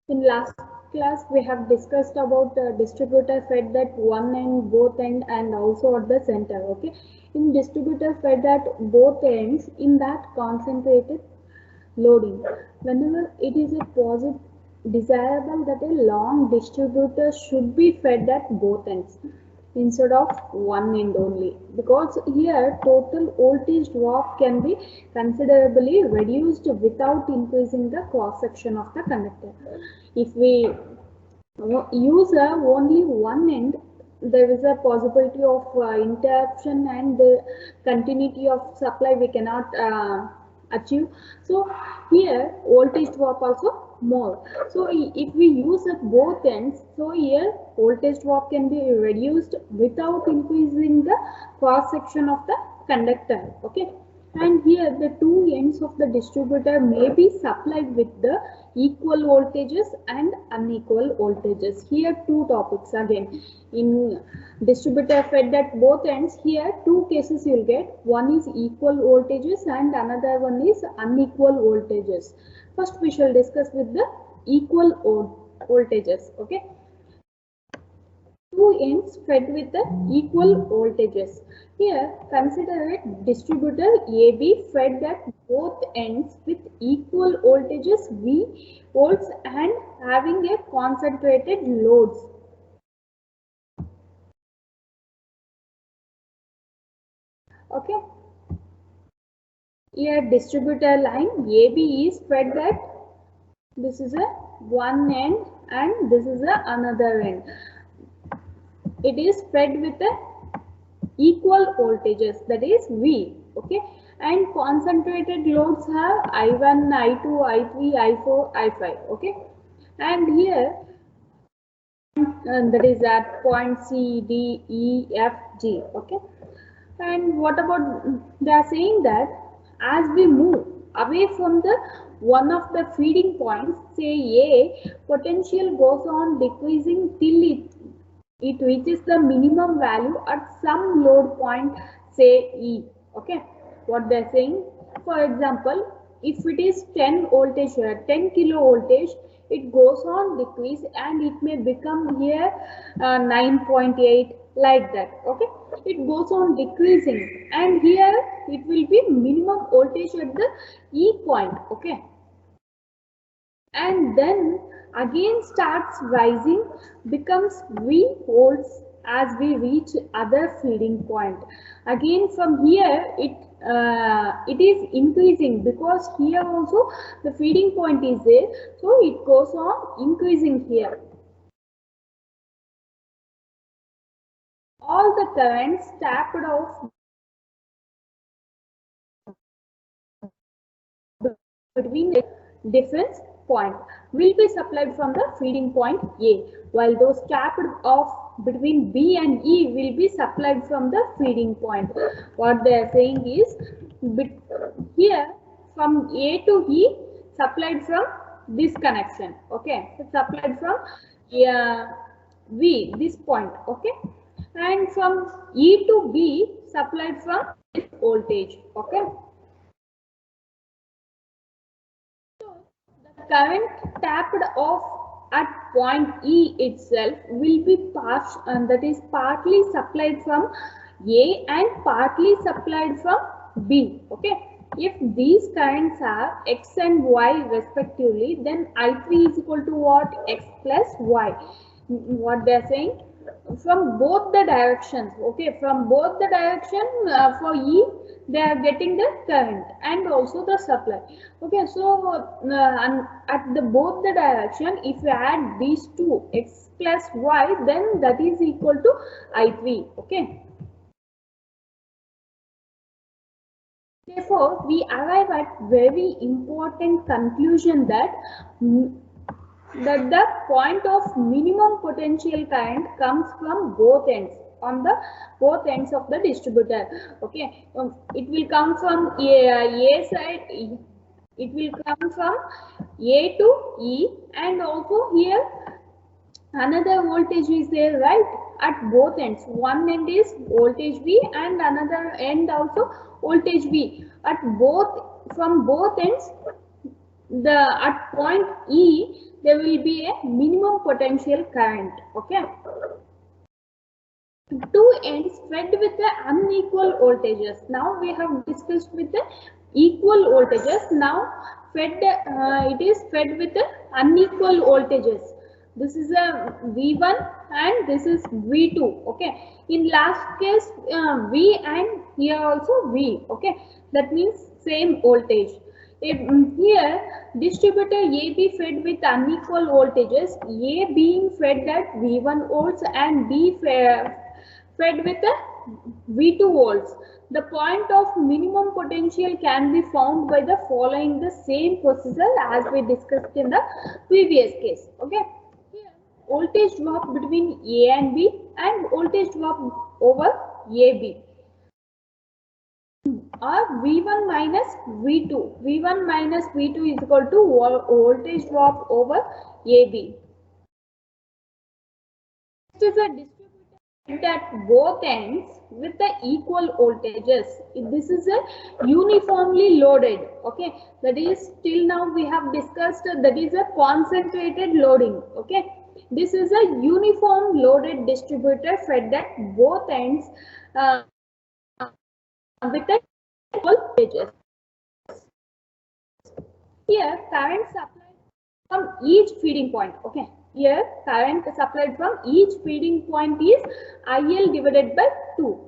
In last class, we have discussed about distributor fed at one end, both end, and also at the center. Okay, in distributor fed at both ends, in that concentrated loading, whenever it is a positive desirable that a long distributor should be fed at both ends instead of one end only, because here total voltage drop can be considerably reduced without increasing the cross section of the conductor. If we use only one end, there is a possibility of interruption and the continuity of supply we cannot achieve. So here voltage drop also more. So if we use at both ends, so here voltage drop can be reduced without increasing the cross section of the conductor. Okay, and here the two ends of the distributor may be supplied with the equal voltages and unequal voltages. Here two topics again. In distributor fed at both ends, here two cases you will get. One is equal voltages and another one is unequal voltages. First we shall discuss with the equal voltages. Okay, two ends fed with the equal voltages. Here consider a distributor AB fed at both ends with equal voltages V volts and having a concentrated loads. Okay, here distributor line AB is fed at, this is a one end and this is a another end. It is fed with a equal voltages, that is V. Okay, and concentrated loads have I1, I2, I3, I4, I5. Okay, and here that is at point C, D, E, F, G. Okay, and what about, they are saying that as we move away from the one of the feeding points, say A, potential goes on decreasing till it reaches the minimum value at some load point, say E. Okay, what they are saying, for example, if it is 10 voltage here, 10 kilo voltage, it goes on decrease and it may become here 9.8, like that. Okay, it goes on decreasing and here it will be minimum voltage at the E point. Okay, and then again starts rising, becomes V volts as we reach other feeding point. Again from here it is increasing, because here also the feeding point is there, so it goes on increasing here. All the currents tapped off between the difference point will be supplied from the feeding point A, while those tapped off between B and E will be supplied from the feeding point. What they are saying is, here from A to E supplied from this connection. Okay, so supplied from V, this point. Okay, and from E to B supplied from this voltage. Okay, current tapped off at point E itself will be that is partly supplied from A and partly supplied from B. Okay, if these currents are X and Y respectively, then I3 is equal to what? X plus Y. What they are saying, from both the directions. Okay, from both the direction, for E they are getting the current and also the supply. Okay, so at the both the direction, if you add these two, X plus Y, then that is equal to I3. Okay, therefore we arrive at very important conclusion that the point of minimum potential current comes from both ends, on the both ends of the distributor. Okay, it will come from A side, it will come from A to E, and also here another voltage is there, right, at both ends. One end is voltage V and another end also voltage V. At both, from both ends, the at point E there will be a minimum potential current. Okay. Two ends fed with the unequal voltages. Now we have discussed with the equal voltages. Now it is fed with the unequal voltages. This is a V1 and this is V2. Okay. In last case V and here also V. Okay. That means same voltage. Here distributor AB fed with unequal voltages, A being fed at V1 volts and B fed with a V2 volts. The point of minimum potential can be found by the following the same procedure as we discussed in the previous case. Okay. Here, voltage drop between A and B and voltage drop over AB are V1 minus V2. V1 minus V2 is equal to voltage drop over AB. This is a distributor at both ends with the equal voltages. This is a uniformly loaded. Okay, that is till now we have discussed that is a concentrated loading. Okay, this is a uniform loaded distributor fed at both ends with the equal voltages. Here current supplied from each feeding point. Okay. Here current supplied from each feeding point is IL divided by 2.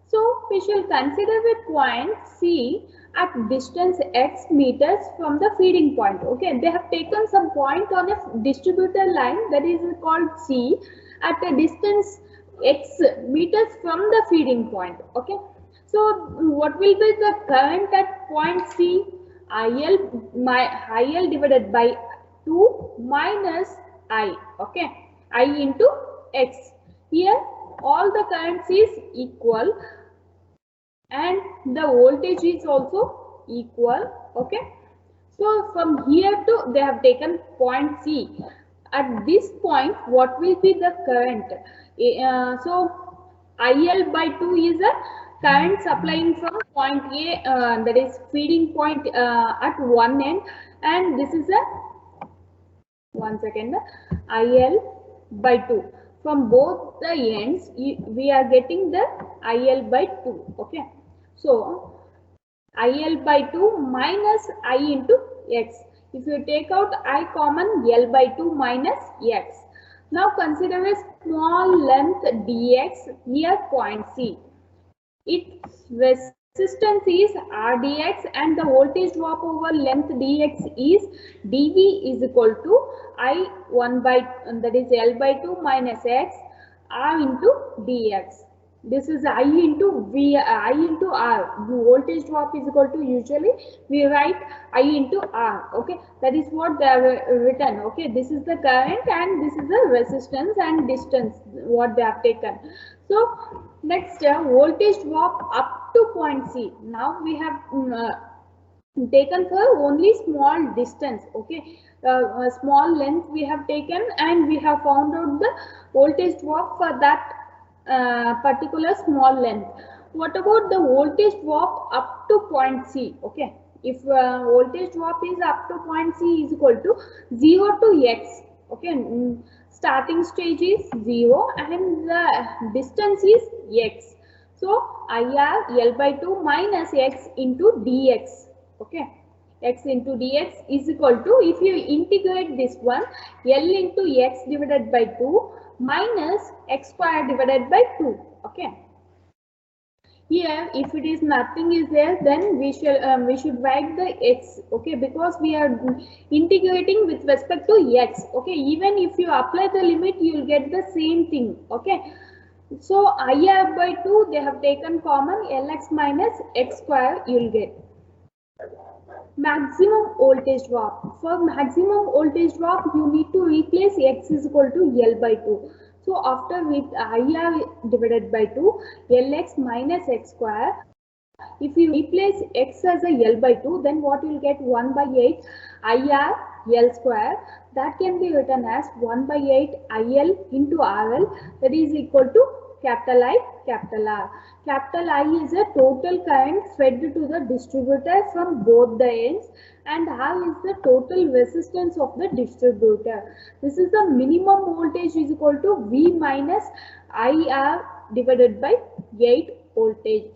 So we shall consider the point C at distance x meters from the feeding point. Okay, they have taken some point on a distributor line that is called C at a distance x meters from the feeding point. Okay, so what will be the current at point C? IL divided by 2 minus I. Okay, I into x. Here all the currents is equal and the voltage is also equal. Okay, so from here to they have taken point C. At this point what will be the current? So IL by 2 is a current supplying from point A, that is feeding point at one end, and this is a IL by 2. From both the ends we are getting the IL by 2. Okay, so IL by 2 minus I into x. If you take out I common, L by 2 minus x. Now consider a small length dx near point C. Its resistance is Rdx and the voltage drop over length dx is dV is equal to I1 by, that is L by 2 minus x, R into dx. This is I into V, I into R. The voltage drop is equal to, usually we write I into R. Okay, that is what they have written. Okay, this is the current and this is the resistance and distance what they have taken. So next voltage drop up to point C. Now we have taken for only small distance. Okay, a small length we have taken and we have found out the voltage drop for that particular small length. What about the voltage drop up to point C? Okay, if voltage drop is up to point C is equal to 0 to x. Okay, starting stage is 0 and the distance is x. So IR L by 2 minus x into dx. Okay, x into dx is equal to, if you integrate this one, L into x divided by 2 minus x square divided by 2. Okay, here if it is nothing is there, then we should write the x. Okay, because we are integrating with respect to x. Okay, even if you apply the limit you will get the same thing. Okay, so IR by 2 they have taken common, Lx minus x square you will get. Maximum voltage drop. For maximum voltage drop you need to replace x is equal to L by 2. So after with IR divided by 2, Lx minus x square. If you replace x as a L by 2, then what you will get? 1 by 8 IR L square. That can be written as 1 by 8 IL into RL, that is equal to capital I, capital R. Capital I is a total current fed to the distributor from both the ends, and R is the total resistance of the distributor. This is the minimum voltage is equal to V minus IR divided by 8 voltage.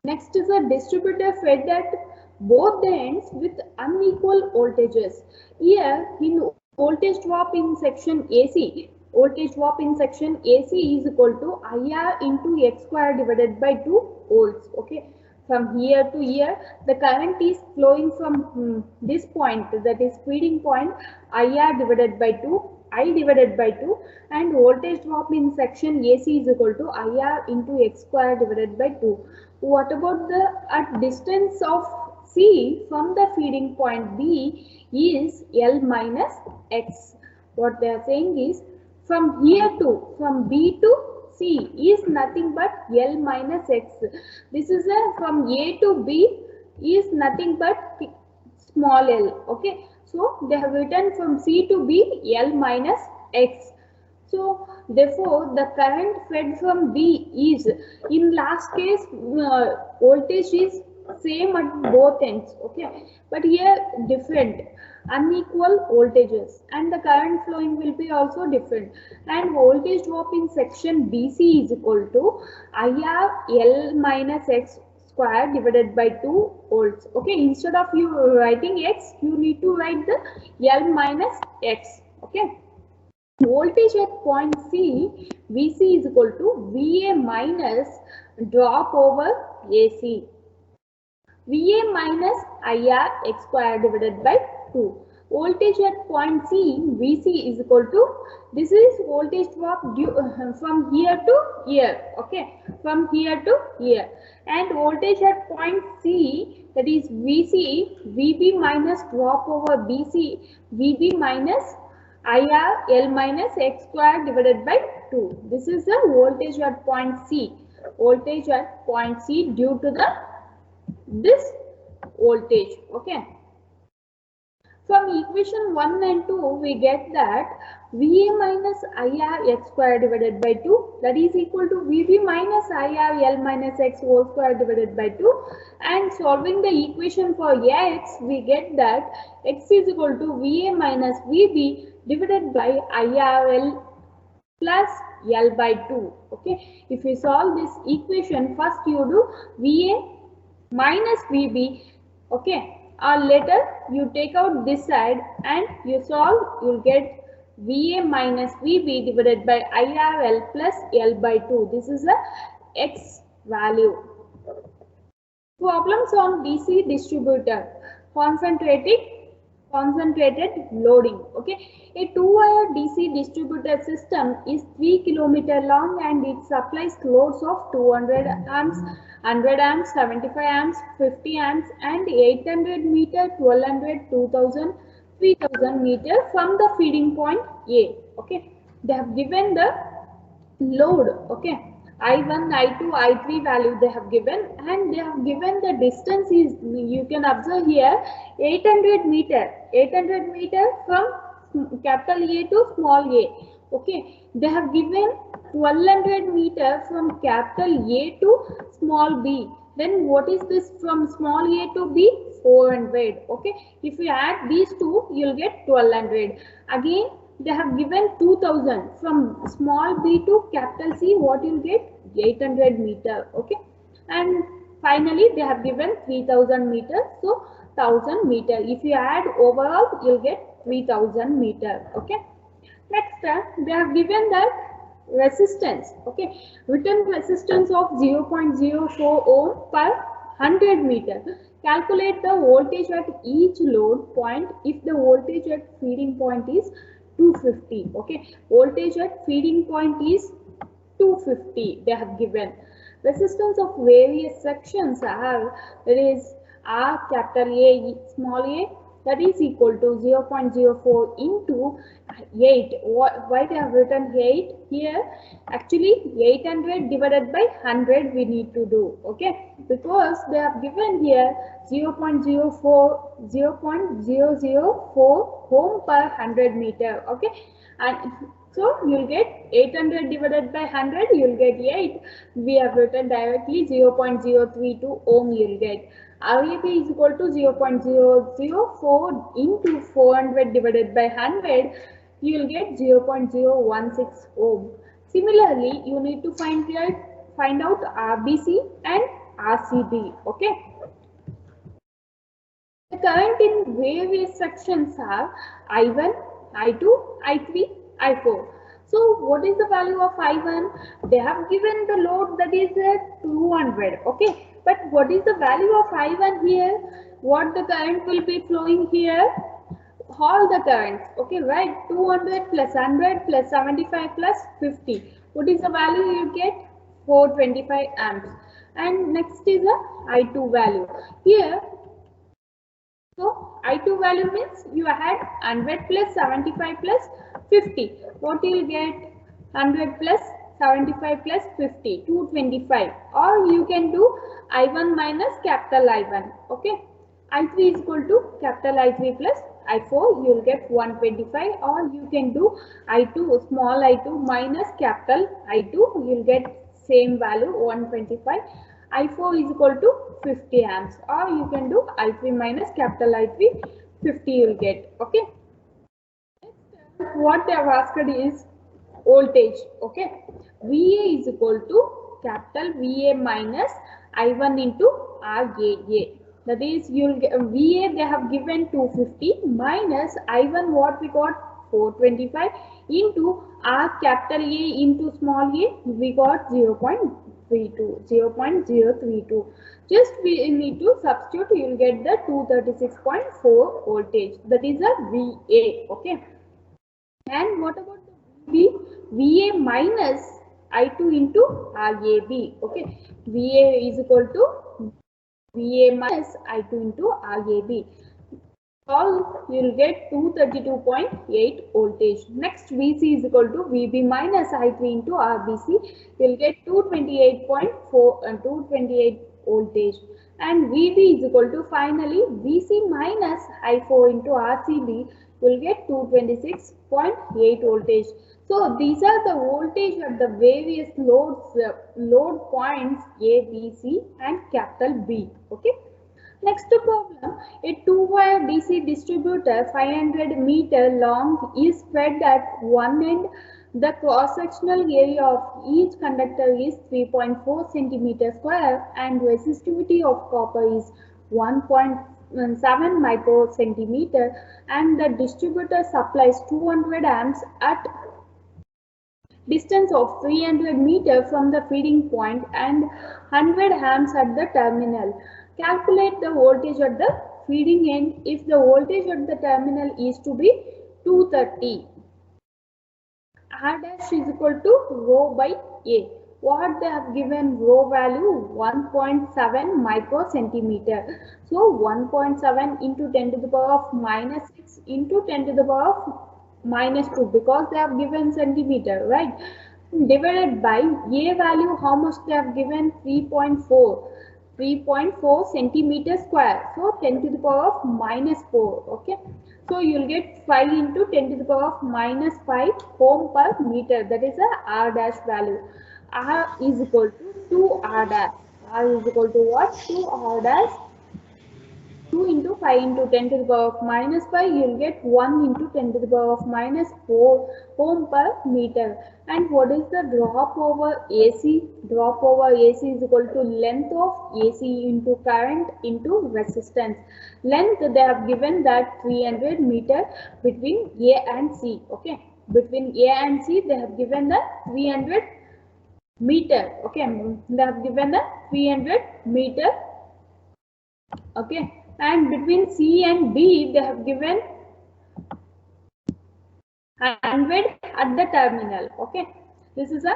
Next is a distributor fed at both the ends with unequal voltages. Here in voltage drop in section AC, voltage drop in section AC is equal to IR into X square divided by 2 volts. Okay, from here to here the current is flowing from this point, that is feeding point, IR divided by 2, I divided by 2, and voltage drop in section AC is equal to IR into X square divided by 2. What about the at distance of C from the feeding point B is L minus X. What they are saying is from here to, from B to C is nothing but L minus X. This is a from A to B is nothing but small l. Okay, so they have written from C to B L minus X. So therefore the current fed from B is, in last case voltage is same at both ends, okay, but here different, unequal voltages, and the current flowing will be also different, and voltage drop in section BC is equal to IR L minus X square divided by 2 volts. Okay, instead of you writing X, you need to write the L minus X. Okay, voltage at point C, VC is equal to VA minus drop over AC, VA minus IR X square divided by 2. Voltage at point C, VC is equal to, this is voltage drop due, from here to here, okay, from here to here, and voltage at point C, that is VC, VB minus drop over BC, VB minus IR L minus X square divided by 2. This is the voltage at point C, voltage at point C due to the this voltage. Okay, from equation 1 and 2 we get that VA minus IR X square divided by 2, that is equal to VB minus IR L minus X whole square divided by 2, and solving the equation for X we get that X is equal to VA minus VB divided by IRL plus L by 2. Okay, if you solve this equation, first you do VA minus VB, okay, or later you take out this side and you solve, you'll get VA minus VB divided by IRL plus L by 2. This is the X value. Problems on DC distributor, concentrated loading. Okay, a 2-wire DC distributor system is 3 km long and it supplies loads of 200 amps, 100 amps, 75 amps, 50 amps, and 800 meter, 1200, 2000, 3000 meter from the feeding point A. Okay, they have given the load. Okay, I1, I2, I3 value they have given, and they have given the distance is, you can observe here, 800 meter from capital A to small a. Okay, they have given 1200 meter from capital A to small b. Then what is this from small a to b? 400. Okay, if you add these two, you'll get 1200. Again, they have given 2000 from small b to capital C. What you'll get? 800 meter. Okay, and finally they have given 3000 meter. So 1000 meter. If you add overall, you'll get 3000 meter. Okay. Next, they have given that resistance. Okay, written resistance of 0.04 ohm per 100 meter. Calculate the voltage at each load point if the voltage at feeding point is 250. Okay, voltage at feeding point is 250. They have given resistance of various sections are, that is R capital A small a, that is equal to 0.04 into 8. Why they have written 8 here? Actually 800 divided by 100 we need to do. Okay, because they have given here 0.004 ohm per 100 meter. Okay, and So you'll get 800 divided by 100, you'll get 8. We have written directly 0.032 ohm you'll get. RAB is equal to 0.004 into 400 divided by 100, you'll get 0.016 ohm. Similarly, you need to find out RBC and RCB. Okay. The current in various sections are I1, I2, I3, I4. So what is the value of I1? They have given the load that is 200. Okay. But what is the value of I1 here? What the current will be flowing here? All the currents. Okay, right? 200 plus 100 plus 75 plus 50. What is the value you get? 425 amps. And next is the I2 value. Here, so I2 value means you add 100 plus 75 plus 50. What you will get? 100 plus 75 plus 50, 225. Or you can do I1 minus capital I1. Okay. I3 is equal to capital I3 plus I4. You will get 125. Or you can do I2, small I2 minus capital I2. You will get same value 125. I4 is equal to 50 amps, or you can do I3 minus capital I3, 50 you will get. Okay. Next, what they have asked is voltage. Okay. VA is equal to capital VA minus I1 into RAA. That is, you'll get VA they have given 250 minus I1 what we got 425 into R capital A into small a we got 0.032. Just we need to substitute, you will get the 236.4 voltage. That is a VA. Okay. And what about the VB? VA minus I2 into RAB. Okay. VA is equal to VA minus I2 into RAB. All you will get 232.8 voltage. Next, VC is equal to VB minus I3 into RBC. You will get 228 voltage. And VB is equal to finally VC minus I4 into RCB. You will get 226.8 voltage. So these are the voltage at the various load points A, B, C and capital B. Okay. Next problem, a two-wire DC distributor 500 meter long is fed at one end. The cross-sectional area of each conductor is 3.4 centimeter square and resistivity of copper is 1.7 microcentimeter, and the distributor supplies 200 amps at distance of 300 meter from the feeding point and 100 amps at the terminal. Calculate the voltage at the feeding end if the voltage at the terminal is to be 230. R dash is equal to rho by A. What they have given rho value 1.7 microcentimeter. So 1.7 into 10 to the power of minus 6 into 10 to the power of minus 2 because they have given centimeter, right? Divided by A value, how much they have given? 3.4 centimeter square. So 10 to the power of minus 4. Okay. So you will get 5 into 10 to the power of minus 5 ohm per meter. That is a R dash value. R is equal to 2 R dash. R is equal to what? 2 R dash. 2 into 5 into 10 to the power of minus 5, you will get 1 into 10 to the power of minus 4 ohm per meter. And what is the drop over AC? Drop over AC is equal to length of AC into current into resistance. Length they have given that 300 meter between A and C. Okay, between A and C they have given the 300 meter. Okay, they have given the 300 meter. Okay, and between C and B they have given 100 at the terminal. Okay, this is a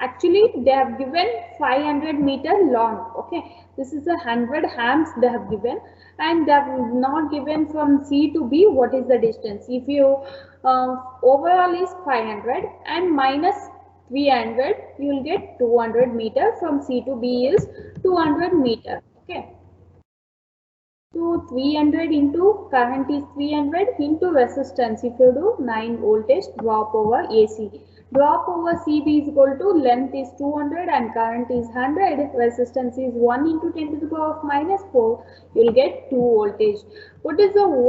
actually they have given 500 meter long. Okay, this is a 100 amps they have given, and they have not given from C to B what is the distance. If you overall is 500 and minus 300, you will get 200 meter. From C to B is 200 meter. Okay. So 300 into current is 300 into resistance. If you do 9 voltage drop over AC. Drop over CB is equal to length is 200 and current is 100. Resistance is 1 into 10 to the power of minus 4. You will get 2 voltage. What is the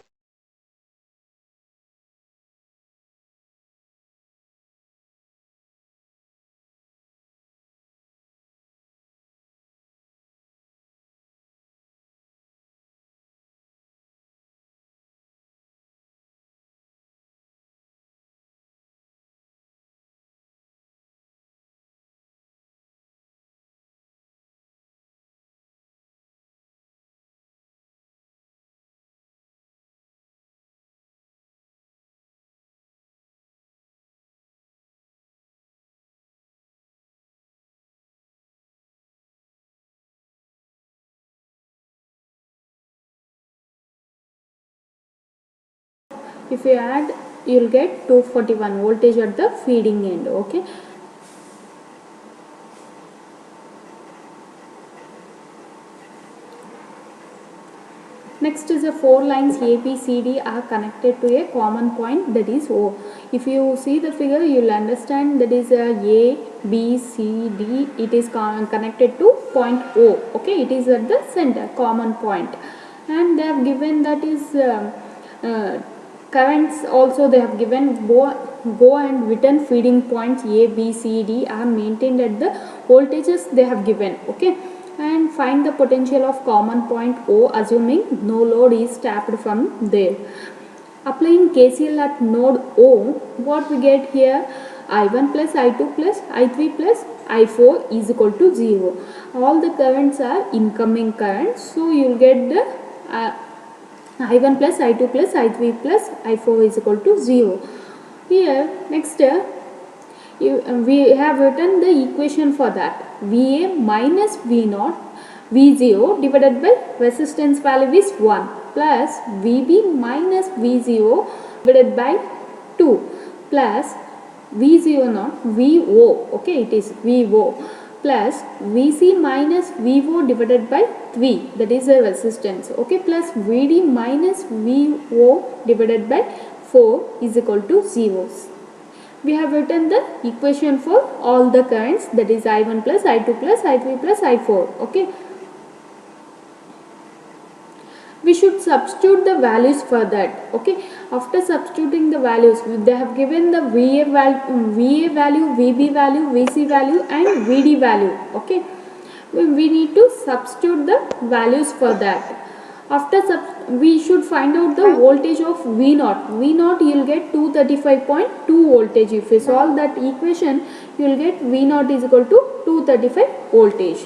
if you add, you will get 241 voltage at the feeding end. Okay. Next is the 4 lines A, B, C, D are connected to a common point, that is O. If you see the figure, you will understand that is A, B, C, D. It is connected to point O. Okay, it is at the center, common point. And they have given that is currents also they have given. Go and written feeding points A, B, C, D are maintained at the voltages they have given. Okay. And find the potential of common point O assuming no load is tapped from there. Applying KCL at node O, what we get here? I1 plus I2 plus I3 plus I4 is equal to 0. All the currents are incoming currents, so you will get the I1 plus I2 plus I3 plus I4 is equal to 0. Here next we have written the equation for that. VA minus V0 V0 divided by resistance value is 1 plus VB minus V0 divided by 2 plus V0 not VO. Okay, it is VO plus VC minus VO divided by 3, that is the resistance. Okay, plus VD minus VO divided by 4 is equal to 0. We have written the equation for all the currents, that is I1 plus I2 plus I3 plus I4. Okay. We should substitute the values for that. Okay. After substituting the values, they have given the VA value, VB value, VC value and VD value. Okay. We need to substitute the values for that. After we should find out the voltage of V0. V0 you will get 235.2 voltage. If you solve that equation, you will get V0 is equal to 235 voltage.